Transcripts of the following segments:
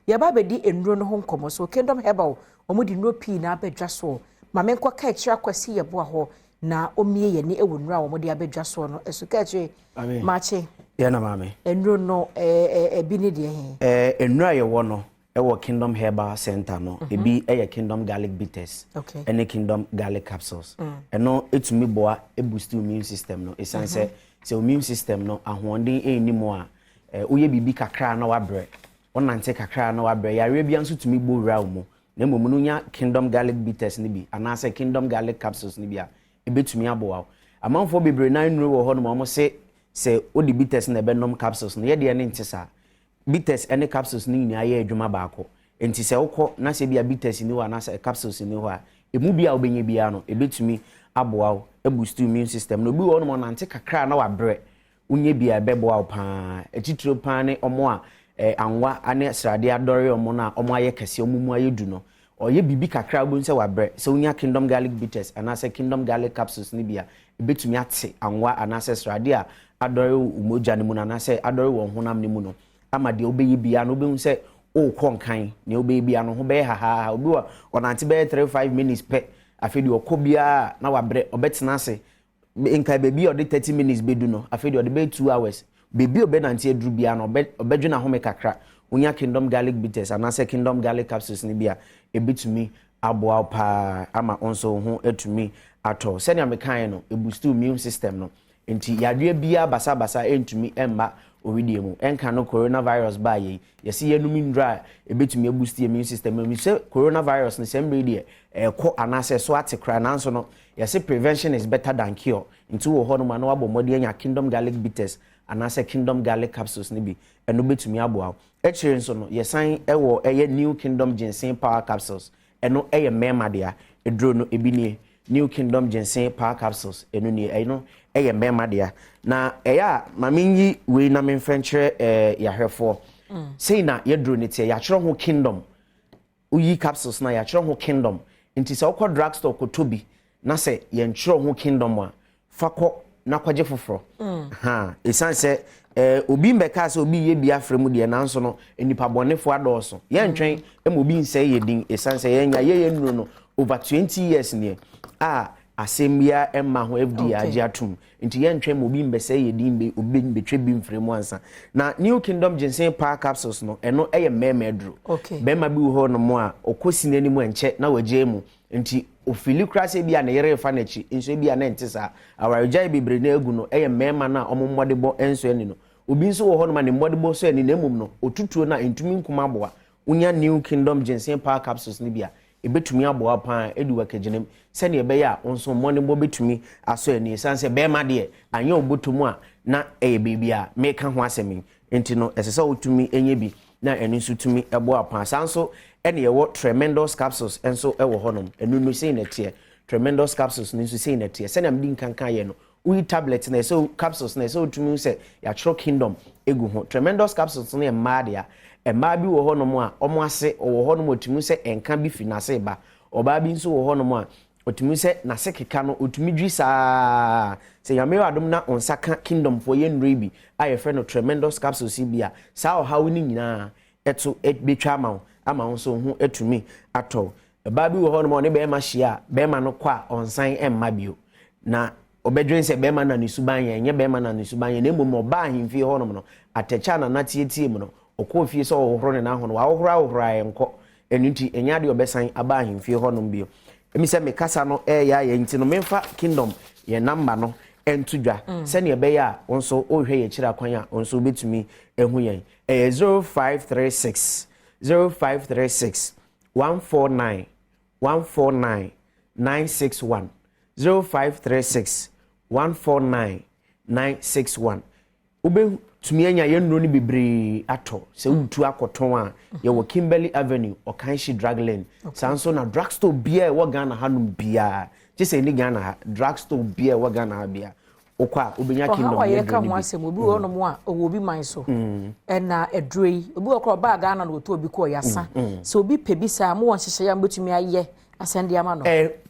ya ba be di enro no ho nkomo so Kingdom Herbal omudi nro pi na abedwa so ma menko ka ekira kwasi ye bo ho na omie ye ni ewo nro a omudi abedwa so no esu ka ekire mache ye na mame enro no bi ne de enro a ye wo no ewo Kingdom Herbal Center no ebi eye Kingdom Garlic Bitters ene Kingdom Garlic Capsules eno etumi boa boost immune system no esanse se immune system no ahonden enimo a oye bibi kakra na wabre onante kakra na wabre yare bia nso tumi bo wura mu na mmom no nya Kingdom Garlic Bitters ni bi anase Kingdom Garlic Capsules ni bi a ebetumi aboa amanfo bebre na nru wo ho no mo se odi bitters na benom capsules no ye de ne ntisa bitters ene capsules ni nyina ye adwuma baako enti se wokọ na se bia bitters ni ho anase capsules ni ho a emu bia obenye bia no ebetumi aboa boost immune system no bi wo no mo nante kakra na wabre unye bia beboa pa etitiro pa ne omo a anwa ane srade adore omo na omo aye kese omumu aye du no oye bibi kakra bo nse wabre se unya Kingdom Garlic Bitters anase Kingdom Garlic Capsules ni bia ebetumi ate anwa anase srade a adore umoja ne mu na anase adore won honam ne mu no ama de obeyi bia no obehun se o konkan ne obeyi bia no ho be ha obi wa onante be 3-5 minutes pe afedi okobia na wabre obetena ase nka bebi odi 30 minutes bedu no afedi odi be 2 hours bebi obenante aduru bia no obedwena home kakra unya Kingdom Garlic Bitters anase Kingdom Garlic Capsules ni bia ebetumi aboa pa ama onso ho etumi ato senia mekan no boost immune system no enti yadwe bia basa entumi emma owidie mu enka no coronavirus ba ye yesi yenumi ndra ebetumi boost immune system mi se coronavirus ne sembre die ko anase so atekra nanso no yesi prevention is better than cure nti wo ho no ma no abomode anya Kingdom Garlic Bitters anase Kingdom Garlic Capsules ni bi eno betumi aboa ekire nso no yesan ewo eye New Kingdom Ginseng Power Capsules eno eye mema dia edro no ebini New Kingdom Ginseng Power Capsules eno ni eno eye mema dia na eya maminyi we na memfentre yahwefo sei na yedro ne tie ya kyerɛ ho Kingdom uyi capsules na ya kyerɛ ho Kingdom nti sɛ okɔ drugstore ko tobi na sɛ ye nkyerɛ ho Kingdom a fakɔ na kwaje foforo ha esan sɛ obi mbeka sɛ obi ye bia fremu de nanso no enipa bɔnefo adɔɔso ye ntwen em obi nsɛ ye din esan sɛ ye nya ye nuru no over 20 years ne asembia emma ho FD agi atum nti ye ntwen obi mbɛsɛ ye din be obi mbetwe bi mfremu ansa na New Kingdom Ginseng Power Capsules no eno eye mmɛmɛdro bɛma bi wo no mo a okosi nani mu enche na waje mu nti ofili krase bia na yere fa na chi nso bia na ntisa awarejai bibre na egu no eye mmɛma na omommodebo enso ani no obi nso wo ho no ma ne mmodebo so ani na emum no otutuo na entumi nkuma aboa unya New Kingdom Ginseng Power Capsules ni bia ebetumi aboa pa edu wakaginem se ne ebe ya onso mmodebo betumi aso ani sanse bɛma de anya obotomu a na eye bibia meka ho asemi enti no esese otumi enye bi na eni nso tumi eboa pa sanso ene yewo Tremendous Capsules enso ewo honom enu no sei na tie Tremendous Capsules nso sei na tie se na mdi nkankan ye no uyi tablet na so capsules na so tumi se ya tro Kingdom egu ho Tremendous Capsules na emaade a ema bi wo honom a omo ase wo honom otumi se enka bi fi na se ba oba bi nso wo honom a otumi se na se keka no otumi dwi saa se yame adom na onsaka Kingdom for ye nrebi aye friend no Tremendous Capsules bi a saa ohaw ni nyina eto betwa ama onso ho etumi ato eba bi wo honom ne be ma hia be ma no kwa onsan emma bio na obedwen se be ma na nisuban ye nye be ma na nisuban ye na emom oba ahimfie honom no atecha na natietie mu no okofie so ohoro ne na ho no wa ohoro enko enunti enya de obesan aba ahimfie honom bio emi se me kasa no ya nti no memfa Kingdom ye namba no entudwa se ne be ya onso ohwe ye kira kwan a onso betumi ehu yen 0536 149 961 0536 149 961 ube tumi anya ye nro ni bebre ato se utu akoton a ye wo Kimberley Avenue Okanshi Drug Lane sanso na drugstore bia e wo Ghana hanum bia je se ni Ghana drugstore bia e wo Ghana ha bia okwa obenya Kingdom ye ka ho asem obi wo no mo a obi man so na edroi obi okro ba Ghana na oto obi ko yasa se obi pebisa mo won hyehye ya mbetumi aye asende ama no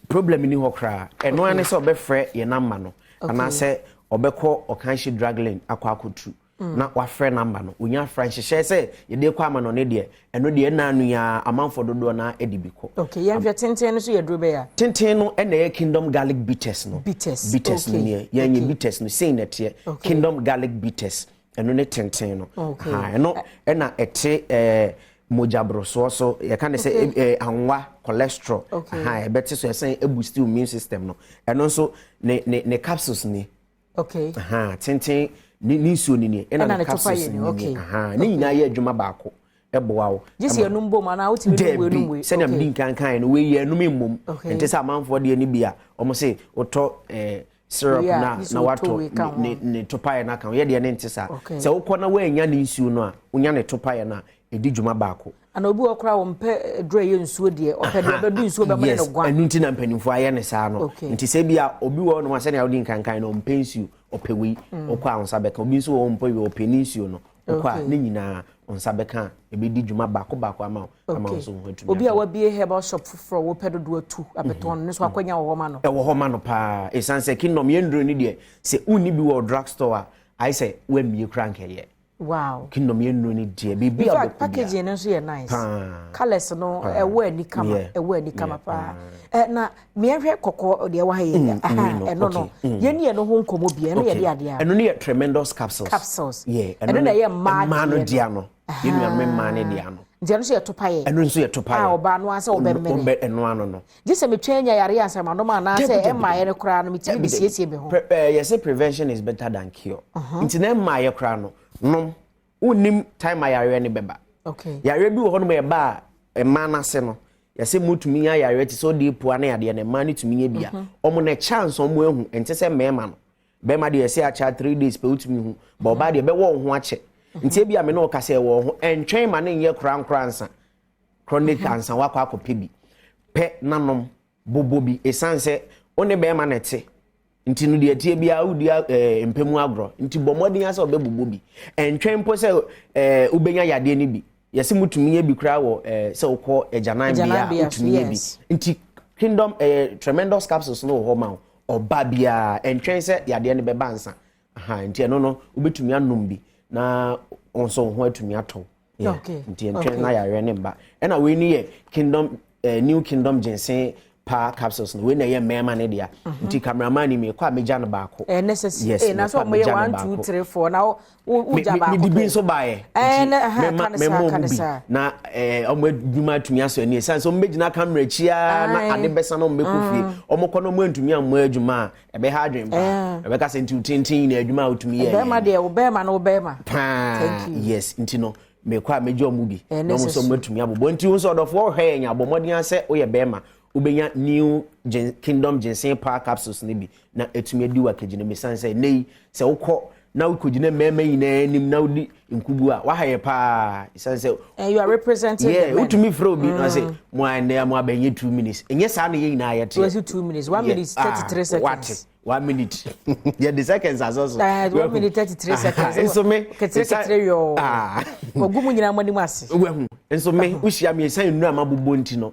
problem ni hokra eno ane se obefre ye namba no ana se obekọ Okanshi Drug Lane akwa akotu na wa frɛ number no onya frɛ hyehyɛ sɛ ye de kwa ama no ne de eno de na anu ya amanfo dodo na edibiko okay ye hwɛ tenten no so ye duro be ya tenten no na ye kingdom garlic bitters no bitters no ne ye nye bitters no sei na te kingdom garlic bitters eno ne tenten no ha eno na ete mojabroso so ye kan say anwa cholesterol ha e beti so say e boost immune system no eno so ne capsules ni okay ha tenten ni so ni e na capsules ni ha ni nyina ye adwuma baako e boa wo jisi enum bom ana wotimi no we no we se na mdi kan no we ye enum mmom ente sa manfo de ni bia omo say oto syrup na wato ne topaye na kan ye de ne ntisa se wokọ na we anya ne nsuo no a unya ne topaye na edi dwuma baako ana obi okra wo mpe dro ye nsuo de opede obedu nsuo be mane no gwa enu nti na mpanimfo aye ne saa no nti se bia obi wo no ase na odi nkankan no mpe nsuo opewi okwa onsa beka obi nso wo mpe we openi nsuo no okwa ne nyina onsa beka ebedi dwuma baako ama nso ho atumi obi a wabie herbal shop fufro wo pedo do atu abeton ne so akwanya wo ma no wo ma no pa esanse kingdom yendro ni de se uni bi wo drugstore a I say we mie crank ye wow kingdom yendro ni de bibi a packaging no so ye nice colors no ewe ni kama pa na me hwe kokko de wa ye eno no ye ni eno ho nkomo bia eno ye de ade a eno ni tremendous capsules eno na ye ma no dia no ye nu me ma ne dia no dia so ye topaye eno nso ye topaye oba no ase obemmere eno ano no gise me twenya yare ansama no ma na se e ma ye ne kra no mitimi bisiesie be ho you say prevention is better than cure nti na ma ye kra no no unim time ayare ne beba okay yare bi wo no me ba e ma na se no yase mutumi ya yare ti so de pua na yade ne ma ne tumi ya bia omo na chance omo ehu ente se mema no bema de yase acha 3 days pe utumi hu ba oba de be wo ho ache nti bia me no ka se wo ho entwen ma ne ye kran ansa chronic ansa wakwa akope bi pe nanom bobobi esanse one bema na te nti no de tie bia udia empemu agro nti bomodin ase obebubo bi entwen mpo se ubenya yade ni bi yesi mutumi ye bi kra wo se ukọ ejanan bia utumi ye bi nti kingdom tremendous capsules no ho ma oba bia entwen se yade ni beba nsa aha nti no ubetumi anom bi na onso ho atumi ato nti entwen na yare ne mba na we ni ye kingdom new kingdom ginseng pa capsules no we na ye mema ne dia nti cameraman ni me kwa meja no baako necessary na so mo ye 1 2 3 4 na wo ja baako me di bin so baaye na omo adwuma atumi aso ani esan so mmegina camera chia na ade besa no mmekofie omo kọ no mo antumi ammo adwuma ebe ha adwen pa ebe ka se nti utintin na adwuma utumi ye be ma de wo be ma no be ma thank you yes nti no me kwa meja omo bi no mo so matumi abobo nti wo so odofo hwe nya abomodin ase wo ye be ma ubenya new kingdom ginseng power capsules ni bi na etumi adi wa kegine mesanse nei se wokọ na ukojine meme yina nim na udi nkubu a wahaye pa sanse you are representing yeah utumi fro bi na say mo ande mo abenye 2 minutes enye sa na ye yina ayete 2 minutes 1 minute 33 seconds 1 minute yeah the seconds as also 1 minute 33 seconds enso me ketre yo ogumu nyina mani mase wehu enso me ushia me san nu amabobo nti no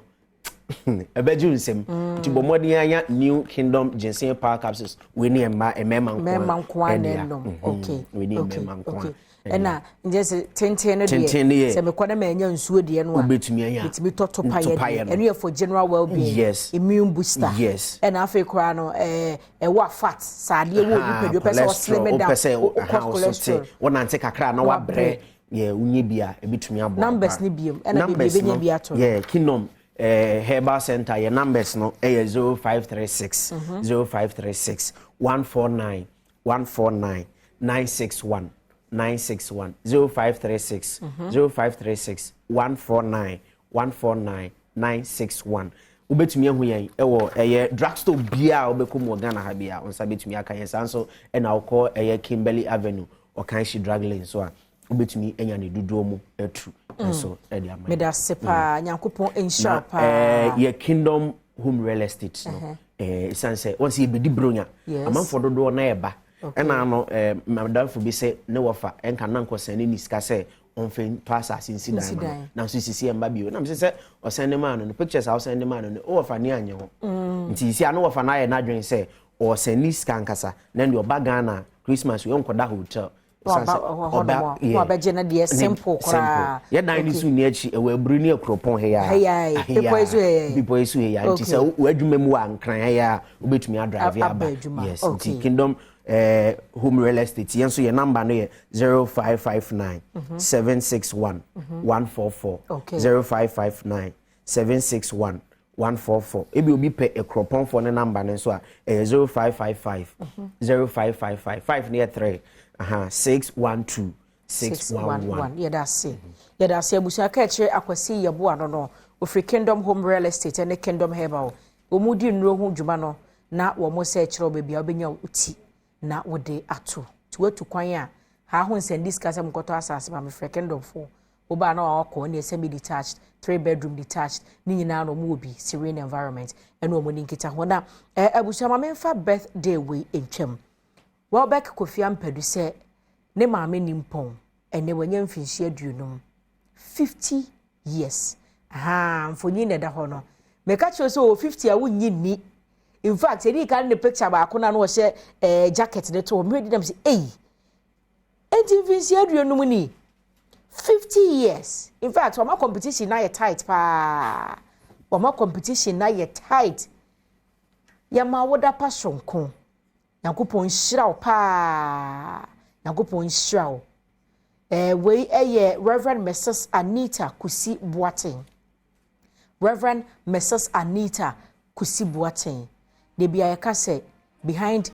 ebeju nsem ti bomodi anya new kingdom ginseng power capsules we ni emema nkwa no okay we ni emema nkwa ena nje tenten no de se me kwada ma anya nsuo de no a betumi totopa ye enu ye for general well being immune booster ena afi kra no wa fat saade wo nipadwo pese o slim down cholesterol wona nte kakra na wa bre ye unye bia ebetumi abo numbers ni biem ena bebe nya bia to kingdom Herbal Center, your numbers no 0536 0536 149 149 961 961 0536 0536 149 149 961 ubetumi ahu yen ewo drugstore bia obekom Ghana ha bia onsa betumi aka yen sanso na okọ Kimberley Avenue Okanshi Drug Lane so a ubetumi enya ne duduo mu atu so edi ama meda sepa nyankopon ensure pa ye kingdom home real estate no sanse once ye bedi bronya amanfo dodo na eba ena no madamfo bi se ne wofa enka na nkosane ni sika se onfen to asase nsidan na so sisi emba bio na mse se osende man no pictures house sende man no wofa ni anye ho nti isi anu wofa na ye na dwen se o sende sika nkasa na ndi oba Ghana Christmas we onkoda hotel Oba je na de simple kra. Ye dan ni su ni achi e wa buru ni akropon he ya. Hey People isu he ya. Nti se wo adwuma mu ankran he ya obetumi adrive ya ba. Yes, nti Kingdom home real estate yen so your number no ye 0559 761 144 0559 761 144 ebi obi pe ekropon for ne number ne so a 0555 0555 5 near 3 612 611 yeah that's abusia ka kire akwasi yebo ano no ofri Kingdom home real estate and Kingdom Herbal omudi nro hu dwuma no na wo mo se kire obebia obenya uti na wode ato tuwatu kwan a ha ho nsend discuss am koto asase ma me frɛ Kingdom fo oba na akọ na semi detached 3-bedroom detached ni nyina no mu obi serene environment eno omo ni nkita ho na abusia ma memfa birthday we entwam Welbeck Kofi Ampadu se ne maame nimpon ene wanya mfinhyi aduonum 50 years mfonyi ne da ho no meka kyo so 50 a wunyi ni in fact edi kan ne picture ba akona no hye jacket ne to me di dem say enti mfinhyi aduonum ni 50 years. In fact, wama competition na ye tight pa. Wama competition na ye tight. Ya ma woda pa sonko. Yankopon hyira pa. Yankopon hyira. We Reverend Mrs. Anita Kusi Boateng. Reverend Mrs. Anita Kusi Boateng. De bia yaka say behind